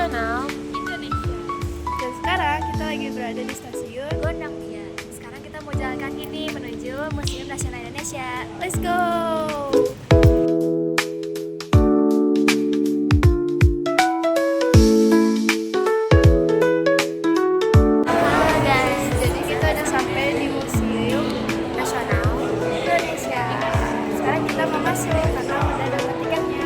Nasional Indonesia. dan sekarang kita lagi berada di stasiun Gondang Dia. Sekarang kita mau jalan kaki nih menuju Museum Nasional Indonesia. Let's go! Halo guys, jadi kita udah sampai di Museum Nasional Indonesia. Sekarang kita mau masuk karena udah dapat tiketnya.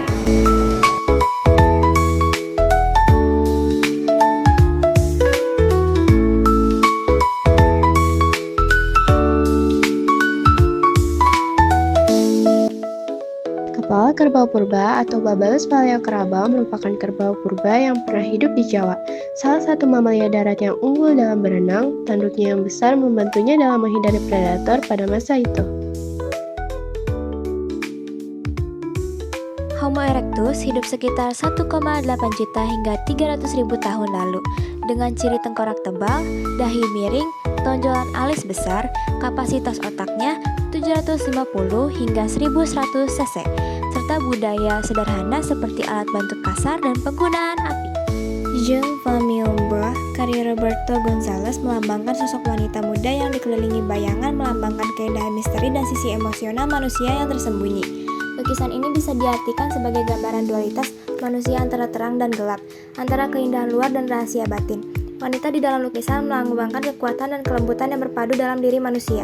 Kepala kerbau purba atau Babeles paleokraba merupakan kerbau purba yang pernah hidup di Jawa. Salah satu mamalia darat yang unggul dalam berenang, tanduknya yang besar membantunya dalam menghindari predator pada masa itu. Homo erectus hidup sekitar 1,8 juta hingga 300.000 tahun lalu dengan ciri tengkorak tebal, dahi miring, tonjolan alis besar, kapasitas otaknya 750 hingga 1100 cc, serta budaya sederhana seperti alat bantu kasar dan penggunaan api. Jules Valmy-Hombre, karya Roberto Gonzalez melambangkan sosok wanita muda yang dikelilingi bayangan melambangkan keindahan misteri dan sisi emosional manusia yang tersembunyi. Lukisan ini bisa diartikan sebagai gambaran dualitas manusia antara terang dan gelap, antara keindahan luar dan rahasia batin. Wanita di dalam lukisan melambangkan kekuatan dan kelembutan yang berpadu dalam diri manusia.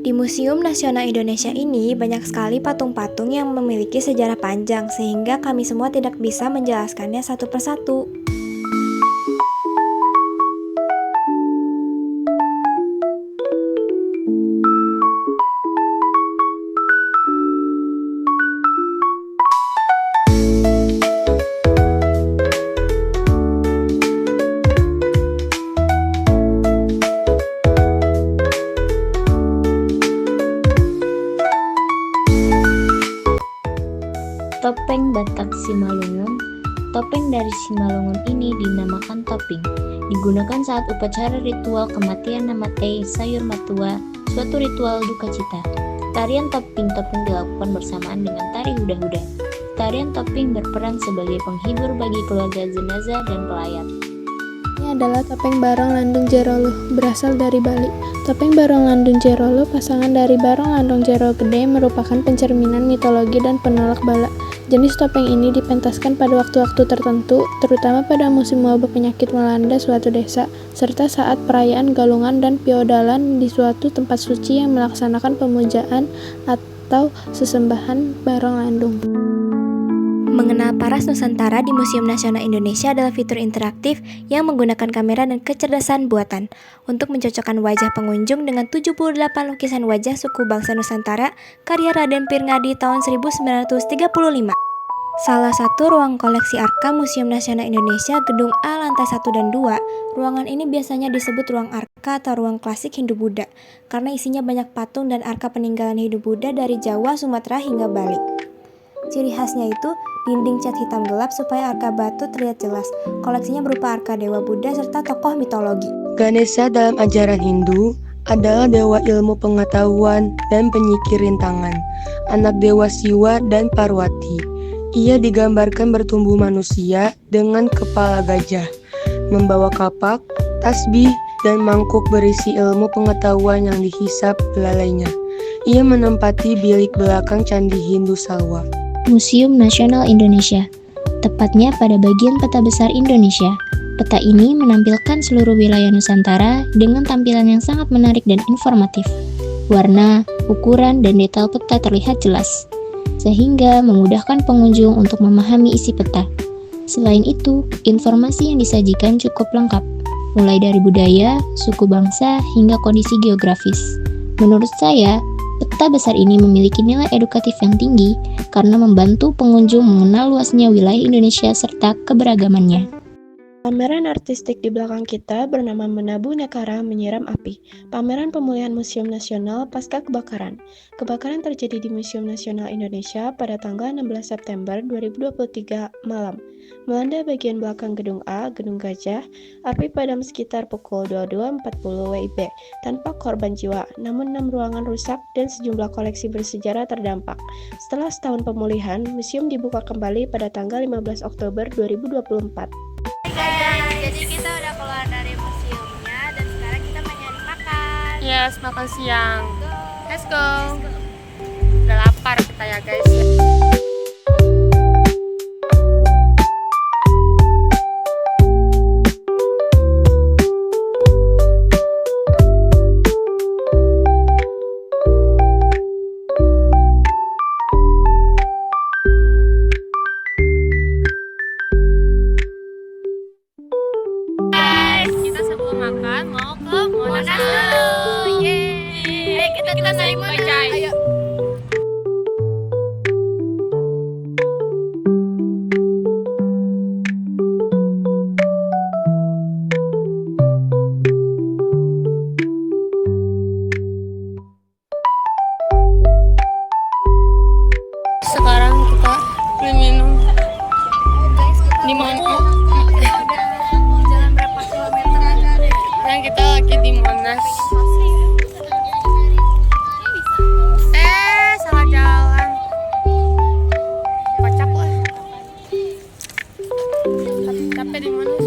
Di Museum Nasional Indonesia ini banyak sekali patung-patung yang memiliki sejarah panjang sehingga kami semua tidak bisa menjelaskannya satu persatu. Topeng Batak Simalungun. Topeng dari Simalungun ini dinamakan topeng. Digunakan saat upacara ritual kematian Namatei Sayur Matua, suatu ritual duka cita. Tarian topeng-topeng dilakukan bersamaan dengan tari huda-huda. Tarian topeng berperan sebagai penghibur bagi keluarga jenazah dan pelayat. Ini adalah topeng Barong Landung Jerolo, berasal dari Bali. Topeng Barong Landung Jerolo, pasangan dari Barong Landung Jero Gede, merupakan pencerminan mitologi dan penolak bala. Jenis topeng ini dipentaskan pada waktu-waktu tertentu, terutama pada musim wabah penyakit melanda suatu desa, serta saat perayaan galungan dan piodalan di suatu tempat suci yang melaksanakan pemujaan atau sesembahan Barong Landung. Mengenal Paras Nusantara di Museum Nasional Indonesia adalah fitur interaktif yang menggunakan kamera dan kecerdasan buatan untuk mencocokkan wajah pengunjung dengan 78 lukisan wajah suku bangsa Nusantara karya Raden Pirngadi tahun 1935. Salah satu ruang koleksi arka Museum Nasional Indonesia Gedung A lantai 1 dan 2. Ruangan ini biasanya disebut ruang arka atau ruang klasik Hindu-Buddha karena isinya banyak patung dan arka peninggalan Hindu-Buddha dari Jawa, Sumatera hingga Bali. Ciri khasnya itu dinding cat hitam gelap supaya arka batu terlihat jelas. Koleksinya berupa arka dewa Buddha serta tokoh mitologi. Ganesha dalam ajaran Hindu adalah dewa ilmu pengetahuan dan penyikir rintangan, anak dewa Siwa dan Parwati. Ia digambarkan bertumbuh manusia dengan kepala gajah, membawa kapak, tasbih, dan mangkuk berisi ilmu pengetahuan yang dihisap belalainya. Ia menempati bilik belakang Candi Hindu Salwa. Museum Nasional Indonesia, tepatnya pada bagian peta besar Indonesia. Peta ini menampilkan seluruh wilayah Nusantara dengan tampilan yang sangat menarik dan informatif. Warna, ukuran, dan detail peta terlihat jelas, sehingga memudahkan pengunjung untuk memahami isi peta. Selain itu, informasi yang disajikan cukup lengkap, mulai dari budaya, suku bangsa, hingga kondisi geografis. Menurut saya, peta besar ini memiliki nilai edukatif yang tinggi karena membantu pengunjung mengenal luasnya wilayah Indonesia serta keberagamannya. Pameran artistik di belakang kita bernama Menabu Nekara Menyiram Api. Pameran pemulihan Museum Nasional pasca kebakaran. Kebakaran terjadi di Museum Nasional Indonesia pada tanggal 16 September 2023 malam. Melanda bagian belakang Gedung A, Gedung Gajah, api padam sekitar pukul 22.40 WIB tanpa korban jiwa, namun 6 ruangan rusak dan sejumlah koleksi bersejarah terdampak. Setelah setahun pemulihan, museum dibuka kembali pada tanggal 15 Oktober 2024. Guys, jadi kita udah keluar dari museumnya dan sekarang kita mau nyari makan. Yes, makan siang. Go. Let's go. Udah lapar kita ya guys. Kita sebelum makan mau ke Monas dulu. Yeay. Ayo kita naik bajai. Ayo. Sekarang kita beli minum Guys, kita di mana? udah jalan berapa kilometer? Yang kita lagi di Monas. Salah jalan. Kocak lah. Capek di Monas.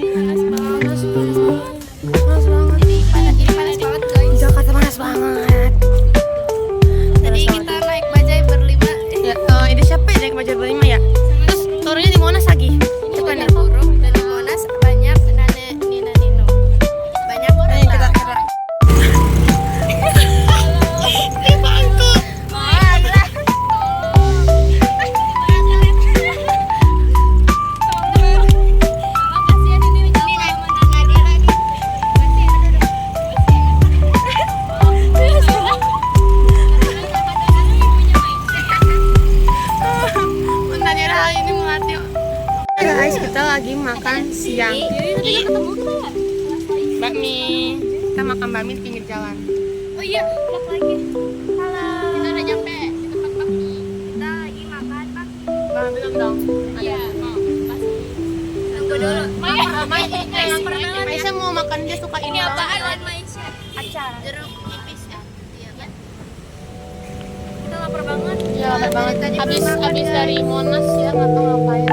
Panas banget. Panas banget. Jadi panas banget guys. Jakarta panas banget. Jadi kita naik bajai berlima. Ya, ini siapa ya naik bajai berlima ya? Terus turunnya di Monas lagi. Itu kan ya? Burung dan di Monas banyak Nina Nino. Banyak orang. Ayo kita kira. Di bangku. Nadira hari ini melatih. Guys, kita lagi makan siang. Bakmi. Kita makan bakmi di pinggir jalan. Oh iya, vlog lagi. Halo. Kita udah nyampe di tempat bakmi. Kita lagi makan bakmi. Bang, belum dong. Iya. Pasti. Tunggu dulu. Lapar banget. Maisha mau makan, dia suka ini Apaan banget. Wan Maisha? Acar. Jeruk nipis ya. Iya kan? Kita lapar banget. Iya, lapar banget. Tadi Habis belum makan, habis guys. dari Monas ya, nggak tahu ngapain.